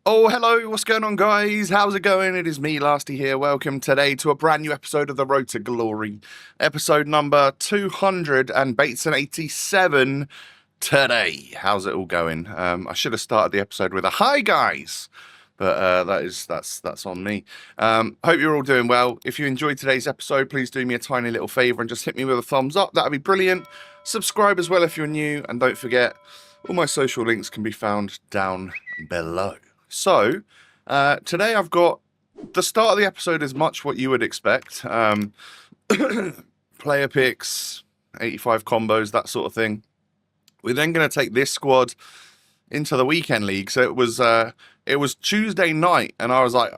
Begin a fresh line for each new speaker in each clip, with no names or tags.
Oh, hello, what's going on, guys? How's it going? It is me, Lasty here. Welcome today to a brand new episode of The Road to Glory. Episode number 287 today. How's it all going? I should have started the episode with a hi, guys. But that's on me. Hope you're all doing well. If you enjoyed today's episode, please do me a tiny little favor and just hit me with a thumbs up. That'd be brilliant. Subscribe as well if you're new, and don't forget, all my social links can be found down below. So, today I've got, the start of the episode is much what you would expect. Player picks, 85 combos, that sort of thing. We're then going to take this squad into the weekend league. So it was Tuesday night, and I was like,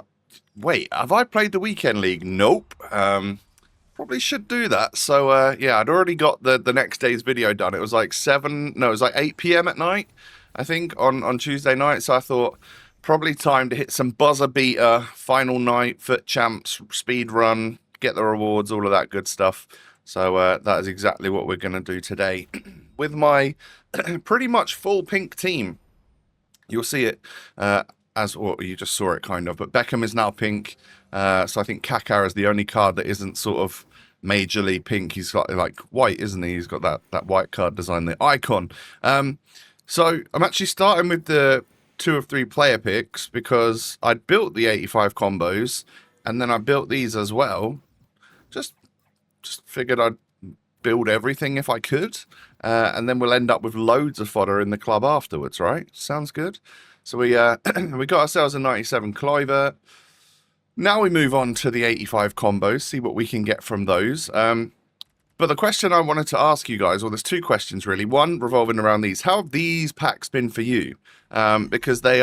wait, have I played the weekend league? Nope. Probably should do that. So, yeah, I'd already got the next day's video done. It was like 8 p.m. at night, I think, on Tuesday night. So I thought, probably time to hit some buzzer beater, final night, foot champs, speed run, get the rewards, all of that good stuff. So that is exactly what we're going to do today with my pretty much full pink team. You'll see it as, well, you just saw it kind of, but Beckham is now pink. So I think Kaká is the only card that isn't sort of majorly pink. He's got like white, isn't he? He's got that white card design, the icon. So I'm actually starting with the 2 of 3 player picks because I'd built the 85 combos and then I built these as well. Just figured I'd build everything if I could, and then we'll end up with loads of fodder in the club afterwards, right? Sounds good. So we we got ourselves a 97 Kluivert. Now we move on to the 85 combos, see what we can get from those. But the question I wanted to ask you guys, well, there's 2 questions really. One revolving around these. How have these packs been for you? Because they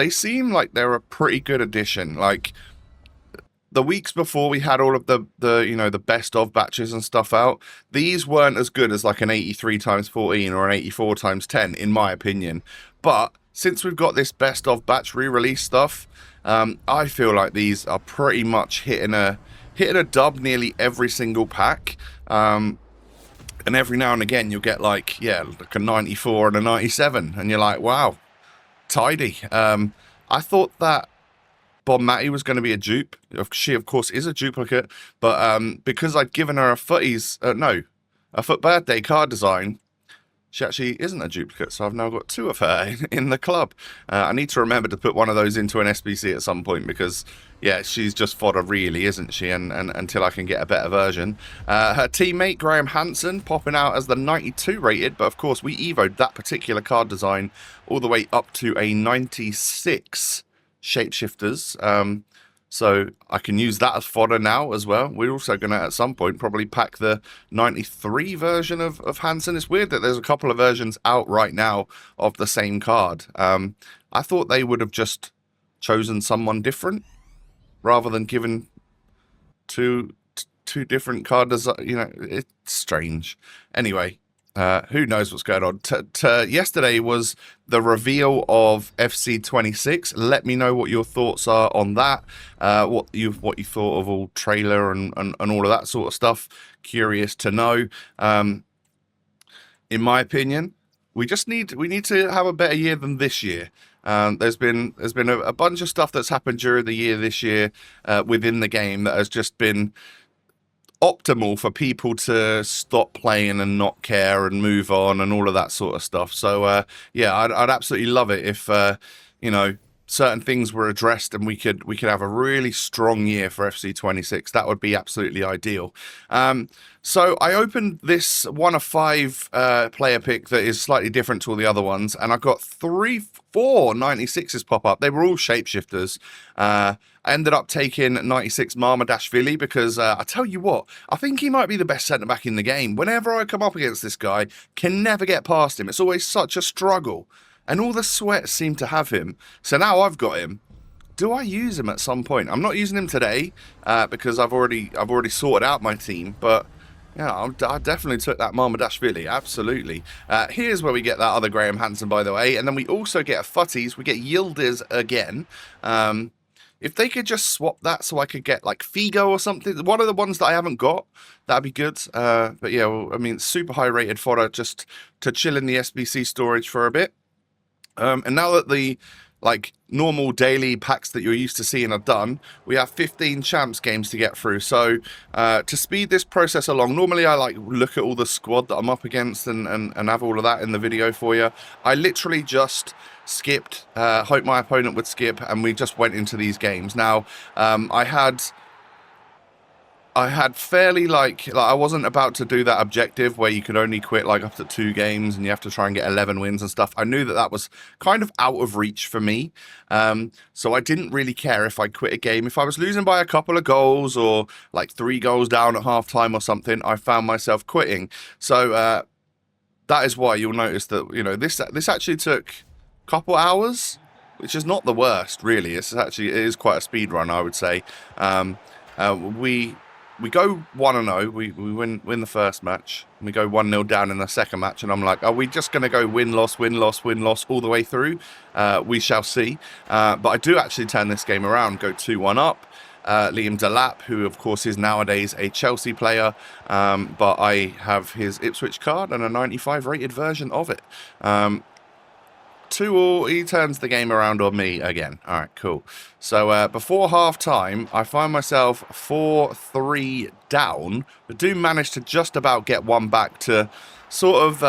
seem like they're a pretty good addition. Like the weeks before we had all of the the best of batches and stuff out, these weren't as good as like an 83 times 14 or an 84 times 10, in my opinion. But since we've got this best of batch re-release stuff, I feel like these are pretty much hitting a dub nearly every single pack. And every now and again you'll get like a 94 and a 97, and you're like, wow, tidy. I thought that Bob Matty was going to be a dupe. She of course is a duplicate, but because I'd given her a Futties, a Foot Birthday card design, she actually isn't a duplicate, so I've now got 2 of her in the club. I need to remember to put one of those into an SBC at some point because, yeah, she's just fodder really, isn't she? And until I can get a better version. Her teammate, Graham Hansen, popping out as the 92 rated, but of course we evoed that particular card design all the way up to a 96 Shapeshifters. So I can use that as fodder now as well. We're also going to, at some point, probably pack the 93 version of Hansen. It's weird that there's a couple of versions out right now of the same card. I thought they would have just chosen someone different rather than given two different card designs. You know, it's strange. Anyway, who knows what's going on. Yesterday was the reveal of Fc25. Let me know what your thoughts are on that. What you thought of all trailer and all of that sort of stuff. Curious to know. In my opinion, we need to have a better year than this year. There's been a bunch of stuff that's happened during the year this year within the game that has just been optimal for people to stop playing and not care and move on and all of that sort of stuff. So yeah, I'd absolutely love it if certain things were addressed and we could have a really strong year for Fc25. That would be absolutely ideal. So I opened this 1 of 5 player pick that is slightly different to all the other ones, and I got 4 96s pop up. They were all shapeshifters. I ended up taking 96 Marmadashvili because I tell you what, I think he might be the best centre back in the game. Whenever I come up against this guy, can never get past him. It's always such a struggle. And all the sweats seem to have him. So now I've got him. Do I use him at some point? I'm not using him today because I've already sorted out my team. But yeah, I definitely took that Marmadashvili. Absolutely. Here's where we get that other Graham Hansen, by the way. And then we also get a Futties. We get Yildiz again. If they could just swap that so I could get like Figo or something. One of the ones that I haven't got. That'd be good. But yeah, well, I mean, super high rated fodder just to chill in the SBC storage for a bit. And now that the like normal daily packs that you're used to seeing are done, we have 15 champs games to get through. So to speed this process along, normally I like look at all the squad that I'm up against and have all of that in the video for you. I literally just skipped, hoped my opponent would skip, and we just went into these games. Now I had fairly like I wasn't about to do that objective where you could only quit like up to 2 games and you have to try and get 11 wins and stuff. I knew that that was kind of out of reach for me. So I didn't really care if I quit a game. If I was losing by a couple of goals or like 3 goals down at half time or something, I found myself quitting. So that is why you'll notice that, you know, this actually took a couple hours, which is not the worst really. It is quite a speed run, I would say. We go 1-0, we win the first match, and we go 1-0 down in the second match, and I'm like, are we just going to go win-loss, win-loss, win-loss all the way through? We shall see. But I do actually turn this game around, go 2-1 up. Liam Delap, who of course is nowadays a Chelsea player, but I have his Ipswich card and a 95 rated version of it. 2-2, he turns the game around on me again. All right, cool. So before half-time, I find myself 4-3 down, but do manage to just about get one back to sort of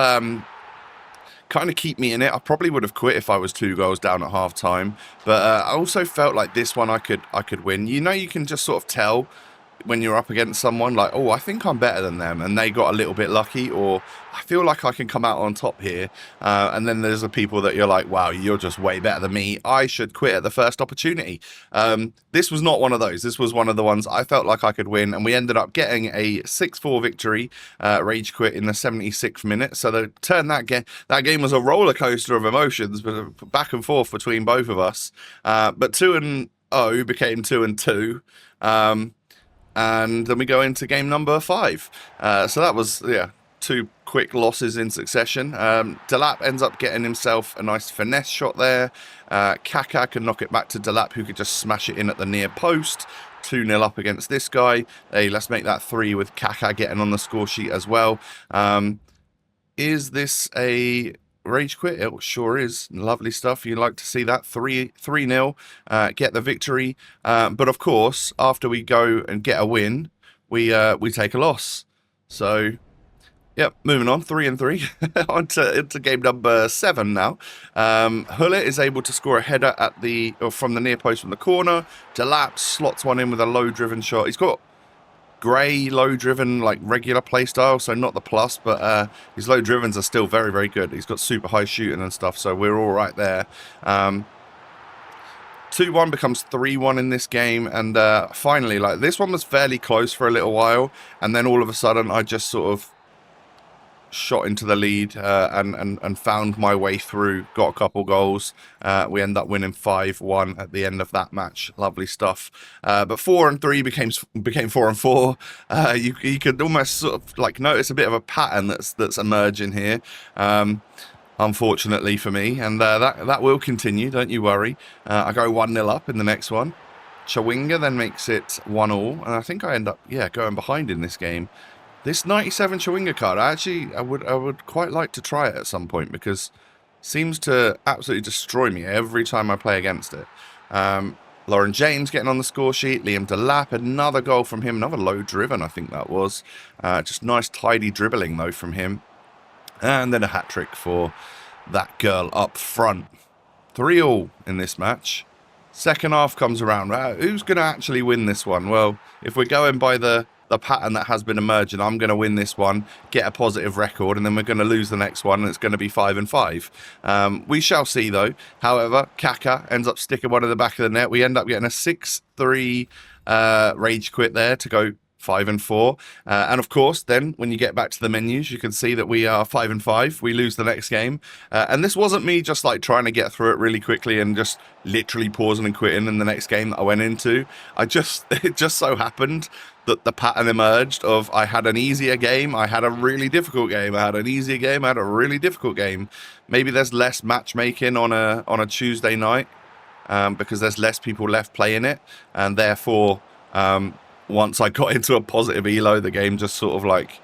kind of keep me in it. I probably would have quit if I was 2 goals down at half-time, but I also felt like this one I could win. You know, you can just sort of tell when you're up against someone like, oh, I think I'm better than them, and they got a little bit lucky, or I feel like I can come out on top here. And then there's the people that you're like, wow, you're just way better than me. I should quit at the first opportunity. This was not one of those. This was one of the ones I felt like I could win, and we ended up getting a 6-4 victory, rage quit in the 76th minute. So that game was a roller coaster of emotions, but back and forth between both of us. But 2-0 became 2-2. And then we go into game number 5. So that was, 2 quick losses in succession. Delap ends up getting himself a nice finesse shot there. Kaka can knock it back to Delap, who could just smash it in at the near post. 2-0 up against this guy. Hey, let's make that 3 with Kaka getting on the score sheet as well. Is this a rage quit? It sure is. Lovely stuff. You like to see that. 3-0, get the victory. But of course, after we go and get a win, we take a loss. So, yep, moving on. 3-3 into game number 7 now. Hullett is able to score a header from the near post from the corner. Delap slots one in with a low-driven shot. He's got grey, low-driven, like regular playstyle, so not the plus, but his low-drivens are still very, very good. He's got super high shooting and stuff, so we're all right there. 2-1 becomes 3-1 in this game, and finally, like, this one was fairly close for a little while, and then all of a sudden I just sort of shot into the lead and found my way through, got a couple goals. We end up winning 5-1 at the end of that match. Lovely stuff. But 4-3 became 4-4. You could almost sort of like notice a bit of a pattern that's emerging here, unfortunately for me, and that will continue, don't you worry. I go 1-0 up in the next one. Chawinga then makes it 1-1, and I think I end up going behind in this game. This 97 Chawinga card, I would quite like to try it at some point, because it seems to absolutely destroy me every time I play against it. Lauren James getting on the score sheet. Liam Delap, another goal from him, another low driven, I think that was. Just nice tidy dribbling though from him. And then a hat-trick for that girl up front. 3-3 in this match. Second half comes around. Who's going to actually win this one? Well, if we're going by the pattern that has been emerging, I'm going to win this one, get a positive record, and then we're going to lose the next one, and it's going to be 5-5. We shall see, though. However, Kaka ends up sticking one in the back of the net. We end up getting a 6-3 rage quit there to go 5-4. And of course, then when you get back to the menus, you can see that we are 5-5. We lose the next game. And this wasn't me just like trying to get through it really quickly and just literally pausing and quitting in the next game that I went into. It just so happened that the pattern emerged of I had an easier game, I had a really difficult game, I had an easier game, I had a really difficult game. Maybe there's less matchmaking on a Tuesday night because there's less people left playing it, and therefore once I got into a positive elo, the game just sort of like,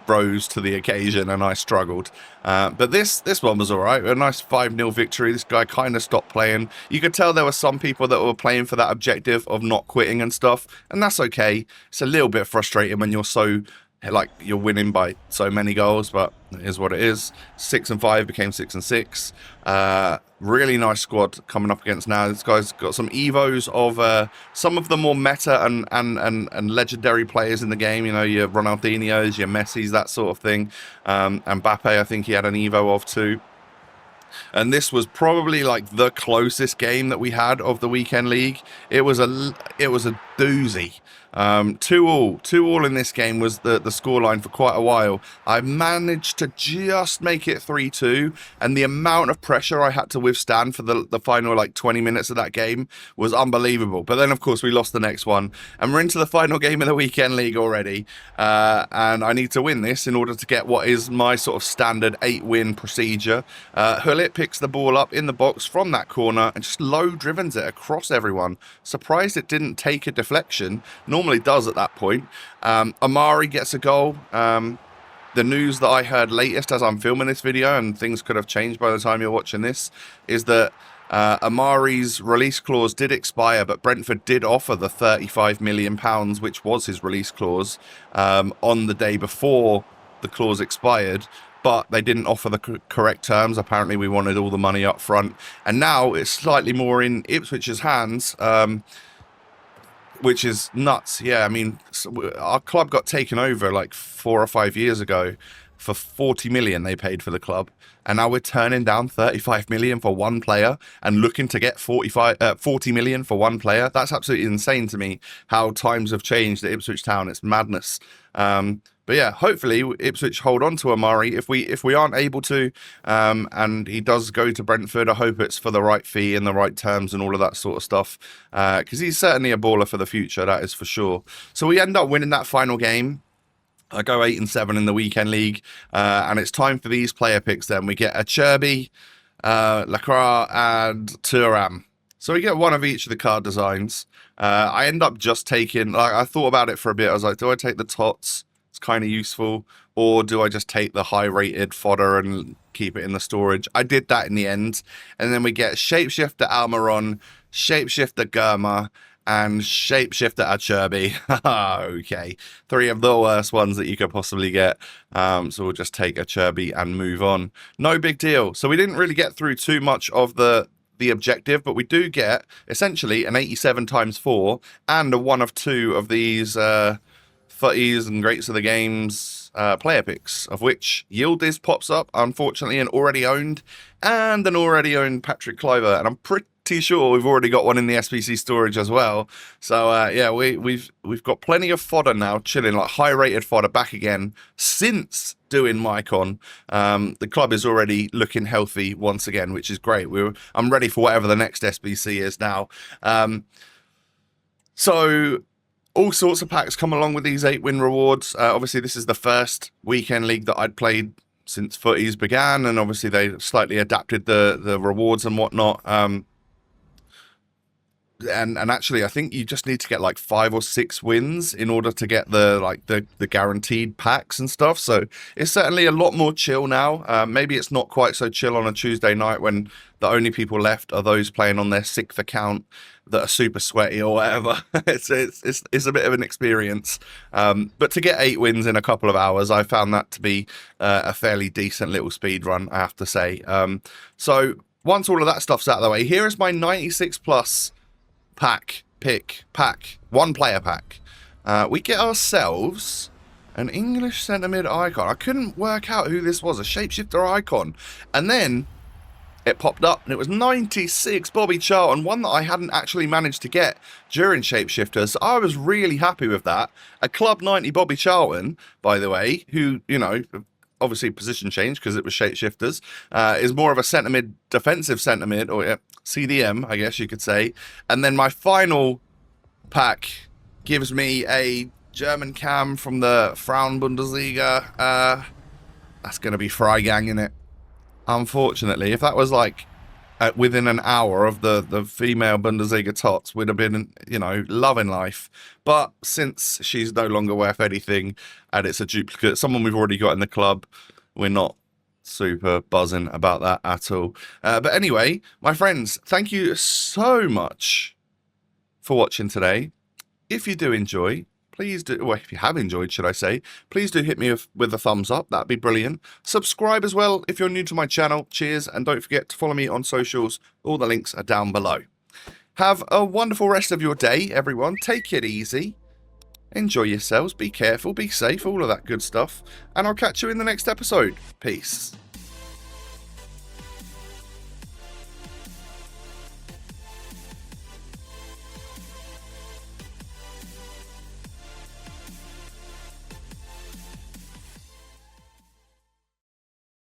rose to the occasion and I struggled. But this one was all right. A nice 5-0 victory. This guy kind of stopped playing. You could tell there were some people that were playing for that objective of not quitting and stuff, and that's okay. It's a little bit frustrating when you're so, like, you're winning by so many goals, but it is what it is. 6-5 became 6-6. Really nice squad coming up against now. This guy's got some evos of some of the more meta and legendary players in the game. You know, your Ronaldinho's, your Messi's, that sort of thing. And Mbappe, I think he had an evo of too. And this was probably like the closest game that we had of the weekend league. It was a doozy. 2-2 in this game was the scoreline for quite a while. I managed to just make it 3-2, and the amount of pressure I had to withstand for the final like 20 minutes of that game was unbelievable. But then of course we lost the next one, and we're into the final game of the weekend league already, and I need to win this in order to get what is my sort of standard 8-win procedure. Hullet picks the ball up in the box from that corner and just low drivens it across everyone. Surprised it didn't take a deflection. Normally does at that point. Amari gets a goal. The news that I heard latest as I'm filming this video, and things could have changed by the time you're watching this, is that Amari's release clause did expire, but Brentford did offer the £35 million, which was his release clause, on the day before the clause expired. But they didn't offer the correct terms. Apparently we wanted all the money up front, and now it's slightly more in Ipswich's hands, which is nuts. Yeah, I mean, our club got taken over like 4 or 5 years ago for 40 million they paid for the club, and now we're turning down 35 million for one player and looking to get 40 million for one player. That's absolutely insane to me, how times have changed at Ipswich Town. It's madness. But yeah, hopefully Ipswich hold on to Amari. If we aren't able to, and he does go to Brentford, I hope it's for the right fee and the right terms and all of that sort of stuff, because he's certainly a baller for the future, that is for sure. So we end up winning that final game. I go 8-7 in the weekend league, and it's time for these player picks then. We get Acerbi, Lacroix, and Thuram. So we get one of each of the card designs. I end up just taking, like, I thought about it for a bit. I was like, do I take the Tots? It's kind of useful. Or do I just take the high-rated fodder and keep it in the storage? I did that in the end. And then we get Shapeshifter Almiron, Shapeshifter Gurma, and Shapeshifter Acerbi. Okay. 3 of the worst ones that you could possibly get. So we'll just take Acerbi and move on. No big deal. So we didn't really get through too much of the objective, but we do get essentially an 87 times 4 and a 1 of 2 of these Futties and Greats of the Games player picks, of which Yildiz pops up, unfortunately, an already owned, and an already owned Patrick Kluivert, and I'm pretty sure we've already got one in the SBC storage as well. So yeah, we've got plenty of fodder now chilling, like high rated fodder back again since doing Mycon. The club is already looking healthy once again, which is great. I'm ready for whatever the next SBC is now. So all sorts of packs come along with these 8-win rewards. Obviously, this is the first weekend league that I'd played since Futties began, and obviously they slightly adapted the rewards and whatnot. And actually, I think you just need to get like 5 or 6 wins in order to get the guaranteed packs and stuff. So it's certainly a lot more chill now. Maybe it's not quite so chill on a Tuesday night when the only people left are those playing on their 6th account that are super sweaty or whatever. It's a bit of an experience. But to get 8 wins in a couple of hours, I found that to be a fairly decent little speed run, I have to say. So once all of that stuff's out of the way, here is my 96 plus pack, one player pack. We get ourselves an English centre mid icon. I couldn't work out who this was, a shapeshifter icon. And then it popped up and it was 96 Bobby Charlton, one that I hadn't actually managed to get during Shapeshifters. So I was really happy with that. A Club 90 Bobby Charlton, by the way, who, you know, obviously position change because it was Shapeshifters, is more of a centre mid, defensive centre mid, or CDM, I guess you could say. And then my final pack gives me a German cam from the Frauen Bundesliga. That's going to be Freigang, in it. Unfortunately, if that was like within an hour of the female Bundesliga tots, would have been, you know, loving life. But since she's no longer worth anything and it's a duplicate, someone we've already got in the club, we're not super buzzing about that at all. But anyway, my friends, thank you so much for watching today. If you do enjoy, please do, well, if you have enjoyed, should I say, please do hit me with a thumbs up. That'd be brilliant. Subscribe as well if you're new to my channel. Cheers. And don't forget to follow me on socials. All the links are down below. Have a wonderful rest of your day, everyone. Take it easy. Enjoy yourselves. Be careful. Be safe. All of that good stuff. And I'll catch you in the next episode. Peace.